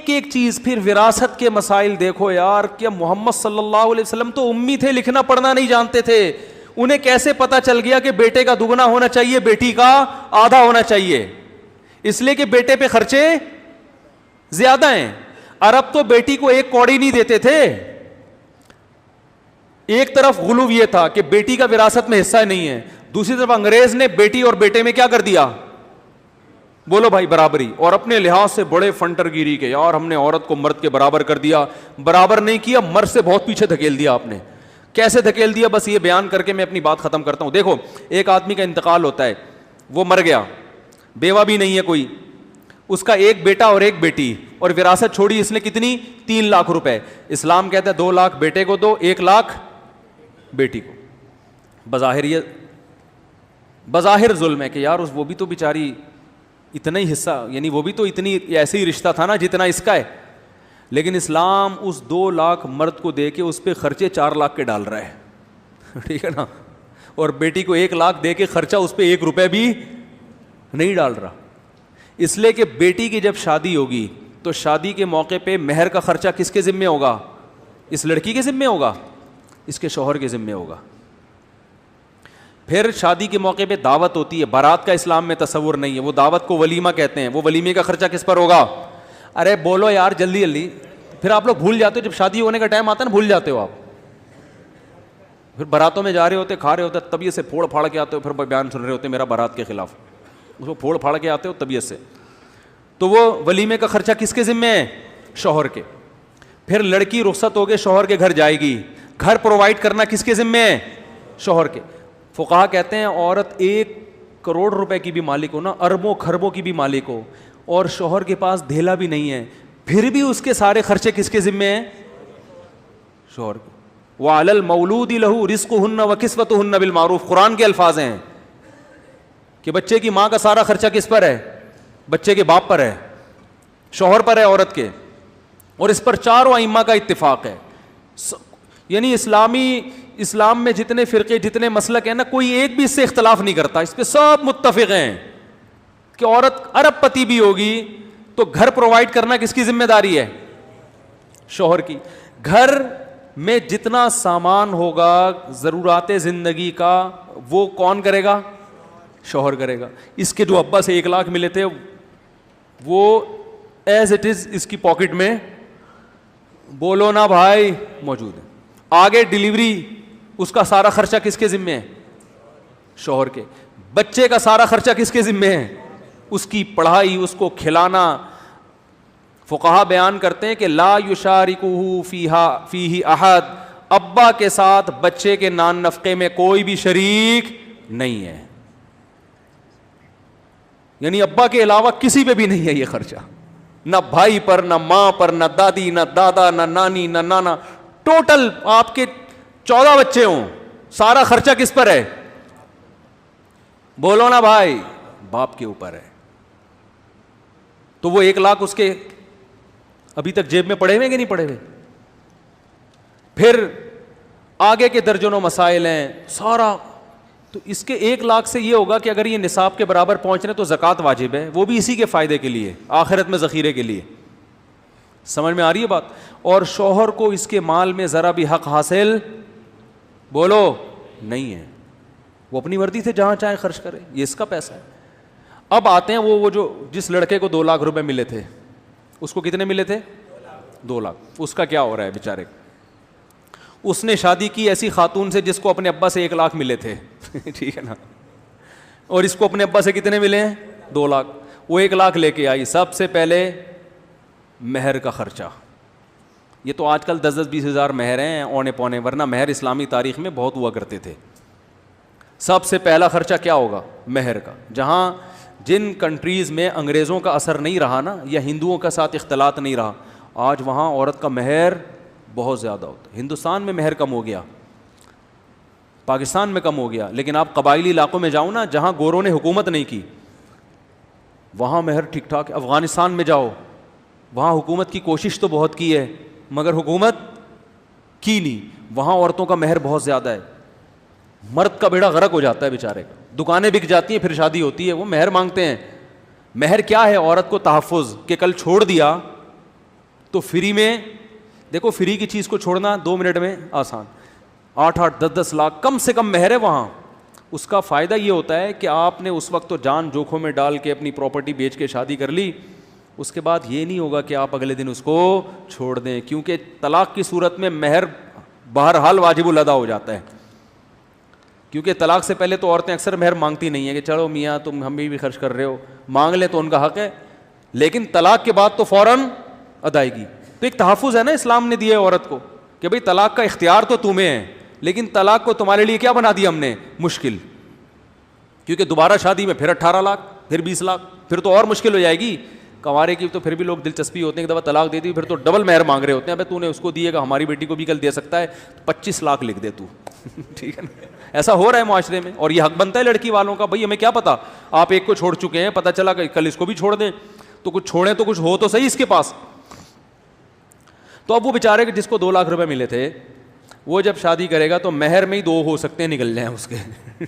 ایک ایک چیز. پھر وراثت کے مسائل دیکھو یار, کہ محمد صلی اللہ علیہ وسلم تو امی تھے, لکھنا پڑھنا نہیں جانتے تھے, انہیں کیسے پتا چل گیا کہ بیٹے کا دگنا ہونا چاہیے, بیٹی کا آدھا ہونا چاہیے؟ اس لیے کہ بیٹے پہ خرچے زیادہ ہیں. عرب تو بیٹی کو ایک کوڑی نہیں دیتے تھے. ایک طرف غلو یہ تھا کہ بیٹی کا وراثت میں حصہ نہیں ہے, دوسری طرف انگریز نے بیٹی اور بیٹے میں کیا کر دیا؟ بولو بھائی, برابری. اور اپنے لحاظ سے بڑے فنٹر گیری کے, یار ہم نے عورت کو مرد کے برابر کر دیا. برابر نہیں کیا, مرد سے بہت پیچھے دھکیل دیا آپ نے. کیسے دھکیل دیا؟ بس یہ بیان کر کے میں اپنی بات ختم کرتا ہوں. دیکھو, ایک آدمی کا انتقال ہوتا ہے, وہ مر گیا, بیوہ بھی نہیں ہے کوئی, اس کا ایک بیٹا اور ایک بیٹی, اور وراثت چھوڑی اس نے کتنی؟ 3 لاکھ روپے. اسلام کہتا ہے 2 لاکھ بیٹے کو دو, 1 لاکھ بیٹی کو. بظاہر ظلم ہے کہ یار وہ بھی تو بیچاری اتنا ہی حصہ, یعنی وہ بھی تو اتنی, ایسے ہی رشتہ تھا نا جتنا اس کا ہے. لیکن اسلام اس 2 لاکھ مرد کو دے کے اس پہ خرچے 4 لاکھ کے ڈال رہا ہے, ٹھیک ہے نا, اور بیٹی کو 1 لاکھ دے کے خرچہ اس پہ 1 روپے بھی نہیں ڈال رہا. اس لیے کہ بیٹی کی جب شادی ہوگی تو شادی کے موقع پہ مہر کا خرچہ کس کے ذمے ہوگا؟ اس لڑکی کے ذمے ہوگا, اس کے شوہر کے ذمے ہوگا. پھر شادی کے موقع پہ دعوت ہوتی ہے, بارات کا اسلام میں تصور نہیں ہے, وہ دعوت کو ولیمہ کہتے ہیں. وہ ولیمے کا خرچہ کس پر ہوگا؟ ارے بولو یار جلدی جلدی. پھر آپ لوگ بھول جاتے ہو, جب شادی ہونے کا ٹائم آتا ہے نا, بھول جاتے ہو آپ. پھر باراتوں میں جا رہے ہوتے, کھا رہے ہوتے, طبیعت سے پھوڑ پھاڑ کے آتے ہو, پھر بیان سن رہے ہوتے میرا بارات کے خلاف, اس کو پھوڑ پھاڑ کے آتے ہو طبیعت سے. تو وہ ولیمے کا خرچہ کس کے ذمے ہے؟ شوہر کے. پھر لڑکی رخصت ہو کے شوہر کے گھر جائے گی, گھر پرووائڈ کرنا کس کے ذمے ہے؟ شوہر کے. فقہا کہتے ہیں عورت 1 کروڑ روپے کی بھی مالک ہو نا, اربوں خربوں کی بھی مالک ہو, اور شوہر کے پاس دھیلا بھی نہیں ہے, پھر بھی اس کے سارے خرچے کس کے ذمے ہیں؟ شوہر کے. وَعَلَى الْمَوْلُودِ لَهُ رِزْقُهُنَّ وَكِسْوَتُهُنَّ بِالْمَعْرُوفِ, قرآن کے الفاظ ہیں کہ بچے کی ماں کا سارا خرچہ کس پر ہے؟ بچے کے باپ پر ہے, شوہر پر ہے, عورت کے. اور اس پر چاروں ائمہ کا اتفاق ہے. یعنی اسلام میں جتنے فرقے, جتنے مسلک ہیں نا, کوئی ایک بھی اس سے اختلاف نہیں کرتا, اس پہ سب متفق ہیں کہ عورت ارب پتی بھی ہوگی تو گھر پرووائڈ کرنا کس کی ذمہ داری ہے؟ شوہر کی. گھر میں جتنا سامان ہوگا ضرورات زندگی کا, وہ کون کرے گا؟ شوہر کرے گا. اس کے جو ابا سے 1 لاکھ ملے تھے وہ ایز اٹ از اس کی پاکٹ میں, بولو نا بھائی, موجود ہے. آگے ڈیلیوری, اس کا سارا خرچہ کس کے ذمے ہے؟ شوہر کے. بچے کا سارا خرچہ کس کے ذمے ہے؟ اس کی پڑھائی, اس کو کھلانا. فقہا بیان کرتے ہیں کہ لا یشارکہ فیہ احد, ابا کے ساتھ بچے کے نان نفقے میں کوئی بھی شریک نہیں ہے. یعنی ابا کے علاوہ کسی پہ بھی نہیں ہے یہ خرچہ, نہ بھائی پر, نہ ماں پر, نہ دادی, نہ دادا, نہ نانی, نہ نانا. ٹوٹل آپ کے 14 بچے ہوں, سارا خرچہ کس پر ہے؟ بولو نا بھائی, باپ کے اوپر ہے. تو وہ 1 لاکھ اس کے ابھی تک جیب میں پڑے ہوئے کہ نہیں پڑے ہوئے؟ پھر آگے کے درجنوں مسائل ہیں سارا. تو اس کے 1 لاکھ سے یہ ہوگا کہ اگر یہ نصاب کے برابر پہنچ رہے تو زکوٰۃ واجب ہے, وہ بھی اسی کے فائدے کے لیے, آخرت میں ذخیرے کے لیے. سمجھ میں آ رہی ہے بات؟ اور شوہر کو اس کے مال میں ذرا بھی حق حاصل, بولو, نہیں ہے. وہ اپنی مرضی سے جہاں چاہے خرچ کرے, یہ اس کا پیسہ ہے. اب آتے ہیں وہ جو جس لڑکے کو 2 لاکھ روپے ملے تھے, اس کو کتنے ملے تھے؟ 2 لاکھ. اس کا کیا ہو رہا ہے بیچارے؟ اس نے شادی کی ایسی خاتون سے جس کو اپنے ابا سے 1 لاکھ ملے تھے, ٹھیک ہے نا, اور اس کو اپنے ابا سے کتنے ملے ہیں؟ 2 لاکھ. وہ 1 لاکھ لے کے آئی. سب سے پہلے مہر کا خرچہ. یہ تو آج کل 10-20 ہزار مہر ہیں اونے پونے, ورنہ مہر اسلامی تاریخ میں بہت ہوا کرتے تھے. سب سے پہلا خرچہ کیا ہوگا؟ مہر کا. جہاں جن کنٹریز میں انگریزوں کا اثر نہیں رہا نا, یا ہندوؤں کا ساتھ اختلاط نہیں رہا, آج وہاں عورت کا مہر بہت زیادہ ہوتا ہے. ہندوستان میں مہر کم ہو گیا, پاکستان میں کم ہو گیا, لیکن آپ قبائلی علاقوں میں جاؤ نا جہاں گوروں نے حکومت نہیں کی, وہاں مہر ٹھیک ٹھاک. افغانستان میں جاؤ, وہاں حکومت کی کوشش تو بہت کی ہے مگر حکومت کی نہیں. وہاں عورتوں کا مہر بہت زیادہ ہے. مرد کا بیڑا غرق ہو جاتا ہے بیچارے کا. دکانیں بک جاتی ہیں, پھر شادی ہوتی ہے, وہ مہر مانگتے ہیں. مہر کیا ہے؟ عورت کو تحفظ, کہ کل چھوڑ دیا تو فری میں دیکھو, فری کی چیز کو چھوڑنا 2 منٹ میں آسان, 8-8 10-10 لاکھ کم سے کم مہر ہے وہاں. اس کا فائدہ یہ ہوتا ہے کہ آپ نے اس وقت تو جان جوکھوں میں ڈال کے اپنی پراپرٹی بیچ کے شادی کر لی, اس کے بعد یہ نہیں ہوگا کہ آپ اگلے دن اس کو چھوڑ دیں, کیونکہ طلاق کی صورت میں مہر بہرحال واجب الادا ہو جاتا ہے. کیونکہ طلاق سے پہلے تو عورتیں اکثر مہر مانگتی نہیں ہیں کہ چلو میاں تم ہم بھی خرچ کر رہے ہو, مانگ لیں تو ان کا حق ہے, لیکن طلاق کے بعد تو فوراً ادائیگی. تو ایک تحفظ ہے نا اسلام نے دیا ہے عورت کو کہ بھئی طلاق کا اختیار تو تمہیں ہے, لیکن طلاق کو تمہارے لیے کیا بنا دیا ہم نے, مشکل. کیونکہ دوبارہ شادی میں پھر 18 لاکھ, پھر 20 لاکھ, پھر تو اور مشکل ہو جائے گی. کنوارے کی تو پھر بھی لوگ دلچسپی ہوتے ہیں کہ دفعہ طلاق دے دی پھر تو ڈبل مہر مانگ رہے ہوتے ہیں. ابے تو نے اس کو دیے گا, ہماری بیٹی کو بھی کل دے سکتا ہے, 25 لاکھ لکھ دے تو. ٹھیک ہے نا, ایسا ہو رہا ہے معاشرے میں, اور یہ حق بنتا ہے لڑکی والوں کا. بھائی ہمیں کیا پتا, آپ ایک کو چھوڑ چکے ہیں, پتہ چلا کہ کل اس کو بھی چھوڑ دیں, تو کچھ چھوڑیں تو کچھ ہو تو صحیح اس کے پاس. تو اب وہ بیچارے جس کو 2 لاکھ روپے ملے تھے, وہ جب شادی کرے گا تو مہر میں ہی 2 ہو سکتے ہیں نکل جائیں اس کے.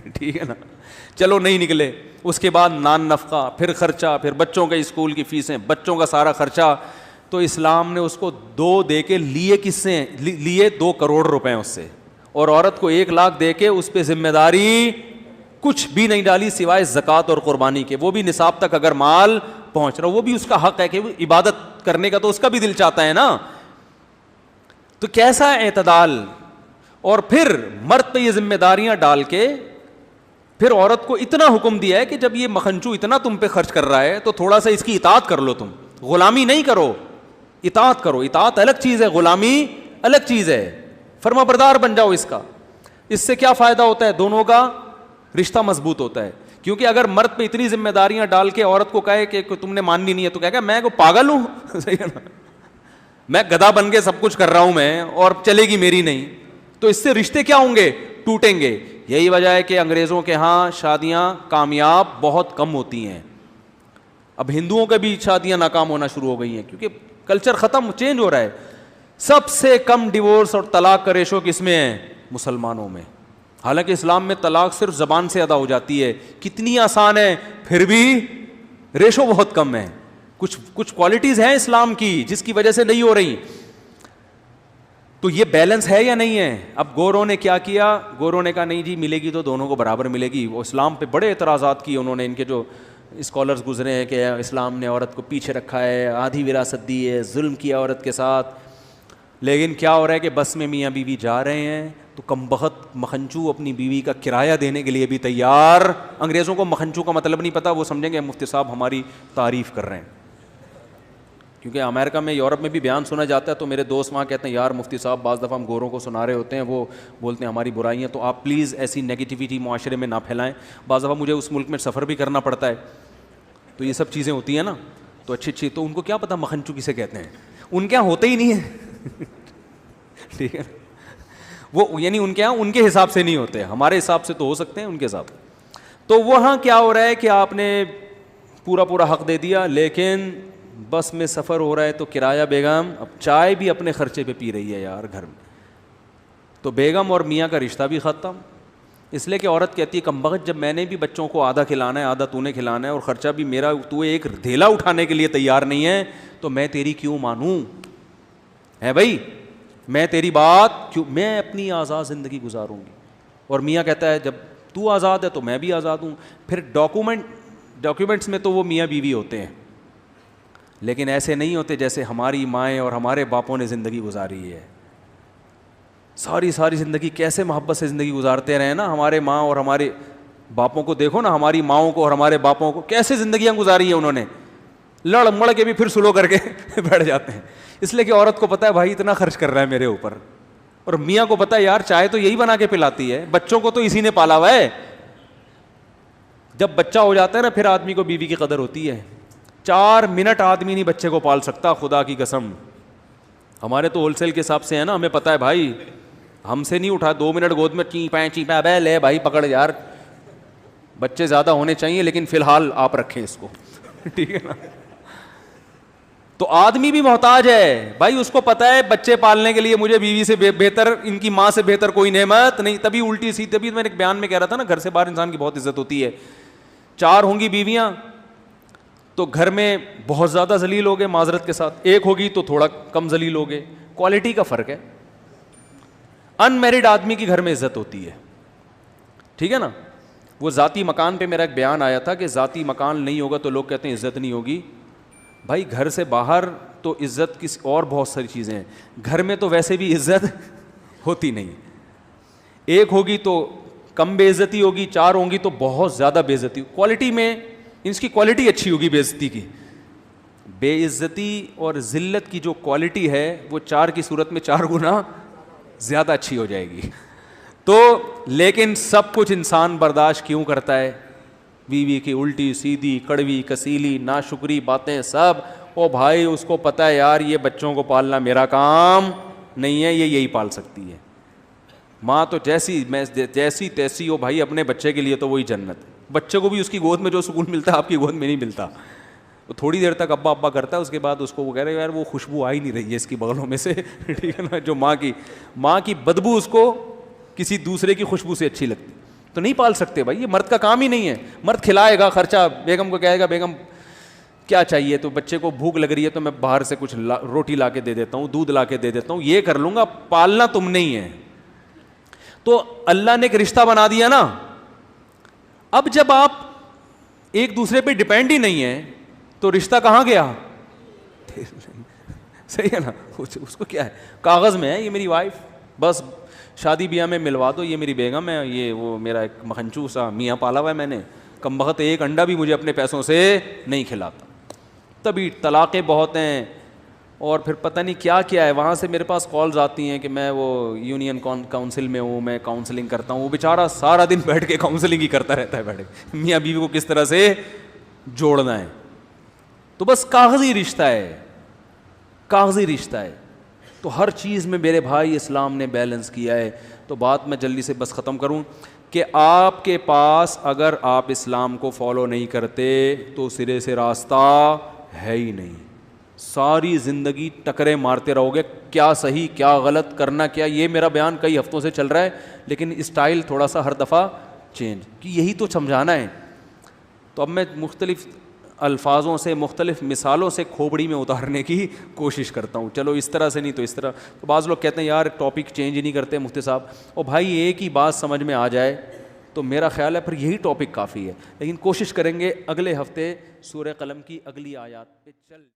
ٹھیک ہے نا, چلو نہیں نکلے, اس کے بعد نان نفقہ, پھر خرچہ, پھر بچوں کے اسکول کی فیسیں, بچوں کا سارا خرچہ. تو اسلام نے اس کو 2 دے کے لیے کس سے, لیے 2 کروڑ روپے اس سے, اور عورت کو 1 لاکھ دے کے اس پہ ذمہ داری کچھ بھی نہیں ڈالی سوائے زکوٰۃ اور قربانی کے. وہ بھی نصاب تک اگر مال پہنچ رہا, وہ بھی اس کا حق ہے کہ وہ عبادت کرنے کا تو اس کا بھی دل چاہتا ہے نا. تو کیسا اعتدال. اور پھر مرد پہ یہ ذمہ داریاں ڈال کے پھر عورت کو اتنا حکم دیا ہے کہ جب یہ مکھنچو اتنا تم پہ خرچ کر رہا ہے تو تھوڑا سا اس کی اطاعت کر لو. تم غلامی نہیں کرو, اطاعت کرو. اطاعت الگ چیز ہے, غلامی الگ چیز ہے. فرما بردار بن جاؤ اس کا. اس سے کیا فائدہ ہوتا ہے, دونوں کا رشتہ مضبوط ہوتا ہے. کیونکہ اگر مرد پہ اتنی ذمہ داریاں ڈال کے عورت کو کہے کہ تم نے ماننی نہیں ہے, تو کہے گا میں کو پاگل ہوں. صحیح ہے نا, میں گدھا بن کے سب کچھ کر رہا ہوں میں, اور چلے گی میری نہیں. تو اس سے رشتے کیا ہوں گے, ٹوٹیں گے. یہی وجہ ہے کہ انگریزوں کے ہاں شادیاں کامیاب بہت کم ہوتی ہیں. اب ہندوؤں کے بھی شادیاں ناکام ہونا شروع ہو گئی ہیں, کیونکہ کلچر ختم, چینج ہو رہا ہے. سب سے کم ڈیورس اور طلاق کا ریشو کس میں ہے, مسلمانوں میں. حالانکہ اسلام میں طلاق صرف زبان سے ادا ہو جاتی ہے, کتنی آسان ہے, پھر بھی ریشو بہت کم ہے. کچھ کوالٹیز ہیں اسلام کی جس کی وجہ سے نہیں ہو رہی. تو یہ بیلنس ہے یا نہیں ہے. اب گوروں نے کیا کیا, گوروں نے کہا نہیں جی ملے گی تو دونوں کو برابر ملے گی. وہ اسلام پہ بڑے اعتراضات کیے انہوں نے. ان کے جو اسکالرز گزرے ہیں کہ اسلام نے عورت کو پیچھے رکھا ہے, آدھی وراثت دی ہے, ظلم کیا عورت کے ساتھ. لیکن کیا ہو رہا ہے کہ بس میں میاں بیوی جا رہے ہیں تو کم بخت مکھنچو اپنی بیوی کا کرایہ دینے کے لیے بھی تیار. انگریزوں کو مکھنچو کا مطلب نہیں پتا, وہ سمجھیں گے مفتی صاحب ہماری تعریف کر رہے ہیں. کیونکہ امریکہ میں, یورپ میں بھی بیان سنا جاتا ہے, تو میرے دوست وہاں کہتے ہیں یار مفتی صاحب بعض دفعہ ہم گوروں کو سنا رہے ہوتے ہیں, وہ بولتے ہیں ہماری برائیاں, تو آپ پلیز ایسی نیگیٹیوٹی معاشرے میں نہ پھیلائیں. بعض دفعہ مجھے اس ملک میں سفر بھی کرنا پڑتا ہے, تو یہ سب چیزیں ہوتی ہیں نا, تو اچھی تو ان کو کیا پتا مکھنچو کسے کہتے ہیں. ان کے یہاں ہوتے ہی نہیں ہے. ٹھیک ہے, وہ یعنی ان کے یہاں ان کے حساب سے نہیں ہوتے, ہمارے حساب سے تو ہو سکتے ہیں, ان کے حساب. تو وہاں کیا ہو رہا ہے کہ آپ نے پورا حق دے دیا, لیکن بس میں سفر ہو رہا ہے تو کرایہ بیگم اب چائے بھی اپنے خرچے پہ پی رہی ہے یار گھر میں. تو بیگم اور میاں کا رشتہ بھی ختم. اس لیے کہ عورت کہتی ہے کم بخت, جب میں نے بھی بچوں کو آدھا کھلانا ہے, آدھا تو نے کھلانا ہے, اور خرچہ بھی میرا, تو ایک ڈھیلا اٹھانے کے لیے تیار نہیں ہے, تو میں تیری کیوں مانوں. ہے بھائی, میں تیری بات کیوں, میں اپنی آزاد زندگی گزاروں گی. اور میاں کہتا ہے جب تو آزاد ہے تو میں بھی آزاد ہوں. پھر ڈاکیومنٹس میں تو وہ میاں بیوی ہوتے ہیں, لیکن ایسے نہیں ہوتے جیسے ہماری مائیں اور ہمارے باپوں نے زندگی گزاری ہے. ساری زندگی کیسے محبت سے زندگی گزارتے رہے نا ہمارے ماں اور ہمارے باپوں کو. دیکھو نا ہماری ماؤں کو اور ہمارے باپوں کو کیسے زندگیاں گزاری ہیں انہوں نے, لڑ مڑ کے بھی پھر سلو کر کے بیٹھ جاتے ہیں. اس لیے کہ عورت کو پتا ہے بھائی اتنا خرچ کر رہا ہے میرے اوپر, اور میاں کو پتا ہے یار چائے تو یہی بنا کے پلاتی ہے, بچوں کو تو اسی نے پالا ہوا ہے. جب بچہ ہو جاتا ہے نا پھر آدمی کو بیوی کی قدر ہوتی ہے. 4 منٹ آدمی نہیں بچے کو پال سکتا, خدا کی قسم. ہمارے تو ہول سیل کے حساب سے ہے نا, ہمیں پتہ ہے بھائی, ہم سے نہیں اٹھا 2 منٹ گود میں چیپیں بے لے بھائی پکڑ یار. بچے زیادہ ہونے چاہیے لیکن فی الحال آپ رکھیں اس کو. ٹھیک ہے نا. تو آدمی بھی محتاج ہے بھائی, اس کو پتہ ہے بچے پالنے کے لیے مجھے بیوی سے بہتر, ان کی ماں سے بہتر کوئی نعمت نہیں. تبھی الٹی سی, تبھی میں نے ایک بیان میں کہہ رہا تھا نا, گھر سے باہر انسان کی بہت عزت ہوتی ہے. 4 ہوں گی بیویاں تو گھر میں بہت زیادہ ذلیل ہوگے معذرت کے ساتھ, ایک ہوگی تو تھوڑا کم ذلیل ہوگے, کوالٹی کا فرق ہے. ان میرڈ آدمی کی گھر میں عزت ہوتی ہے, ٹھیک ہے نا. وہ ذاتی مکان پہ میرا ایک بیان آیا تھا کہ ذاتی مکان نہیں ہوگا تو لوگ کہتے ہیں عزت نہیں ہوگی. بھائی گھر سے باہر تو عزت کسی اور بہت ساری چیزیں ہیں, گھر میں تو ویسے بھی عزت ہوتی نہیں. ایک ہوگی تو کم بے عزتی ہوگی, چار ہوں گی تو بہت زیادہ بے عزتی. کوالٹی میں اس کی کوالٹی اچھی ہوگی بے عزتی کی. بے عزتی اور ذلت کی جو کوالٹی ہے وہ چار کی صورت میں 4 گنا زیادہ اچھی ہو جائے گی. تو لیکن سب کچھ انسان برداشت کیوں کرتا ہے؟ بیوی کی الٹی سیدھی کڑوی کسیلی ناشکری باتیں سب. او بھائی اس کو پتہ ہے یار یہ بچوں کو پالنا میرا کام نہیں ہے, یہ یہی پال سکتی ہے. ماں تو جیسی تیسی ہو بھائی, اپنے بچے کے لیے تو وہی جنت. بچے کو بھی اس کی گود میں جو سکون ملتا ہے آپ کی گود میں نہیں ملتا. وہ تھوڑی دیر تک ابا ابا کرتا ہے, اس کے بعد اس کو وہ کہہ رہے یار وہ خوشبو آ ہی نہیں رہی ہے اس کی بغلوں میں سے, ٹھیک ہے نا. جو ماں کی بدبو اس کو کسی دوسرے کی خوشبو سے اچھی لگتی. تو نہیں پال سکتے بھائی, یہ مرد کا کام ہی نہیں ہے. مرد کھلائے گا, خرچہ بیگم کو کہے گا بیگم کیا چاہیے, تو بچے کو بھوک لگ رہی ہے تو میں باہر سے کچھ روٹی لا کے دے دیتا ہوں, دودھ لا کے دے دیتا ہوں, یہ کر لوں گا. پالنا تم نہیں ہے. تو اللہ نے ایک رشتہ بنا دیا نا. اب جب آپ ایک دوسرے پہ ڈپینڈ ہی نہیں ہے تو رشتہ کہاں گیا؟ صحیح ہے نا. اس کو کیا ہے, کاغذ میں ہے یہ میری وائف, بس شادی بیاہ میں ملوا دو یہ میری بیگم ہے, یہ وہ میرا ایک مکھنچو سا میاں پالا ہوا ہے میں نے, کم بخت ایک انڈا بھی مجھے اپنے پیسوں سے نہیں کھلاتا. تبھی طلاقیں بہت ہیں اور پھر پتہ نہیں کیا کیا ہے. وہاں سے میرے پاس کالز آتی ہیں کہ میں وہ یونین کاؤنسل میں ہوں, میں کاؤنسلنگ کرتا ہوں. وہ بیچارہ سارا دن بیٹھ کے کاؤنسلنگ ہی کرتا رہتا ہے, بیٹھ کے میاں بیوی کو کس طرح سے جوڑنا ہے. تو بس کاغذی رشتہ ہے, کاغذی رشتہ ہے. تو ہر چیز میں میرے بھائی اسلام نے بیلنس کیا ہے. تو بات میں جلدی سے بس ختم کروں کہ آپ کے پاس اگر آپ اسلام کو فالو نہیں کرتے تو سرے سے راستہ ہے ہی نہیں. ساری زندگی ٹکرے مارتے رہو گے, کیا صحیح کیا غلط کرنا کیا. یہ میرا بیان کئی ہفتوں سے چل رہا ہے لیکن اسٹائل تھوڑا سا ہر دفعہ چینج, کہ یہی تو سمجھانا ہے. تو اب میں مختلف الفاظوں سے مختلف مثالوں سے کھوپڑی میں اتارنے کی کوشش کرتا ہوں. چلو اس طرح سے نہیں تو اس طرح. تو بعض لوگ کہتے ہیں یار ٹاپک چینج ہی نہیں کرتے مفتی صاحب. اور بھائی ایک ہی بات سمجھ میں آ جائے تو میرا خیال ہے پھر یہی ٹاپک کافی ہے. لیکن کوشش کریں گے اگلے ہفتے سورہ قلم کی اگلی آیات پہ چل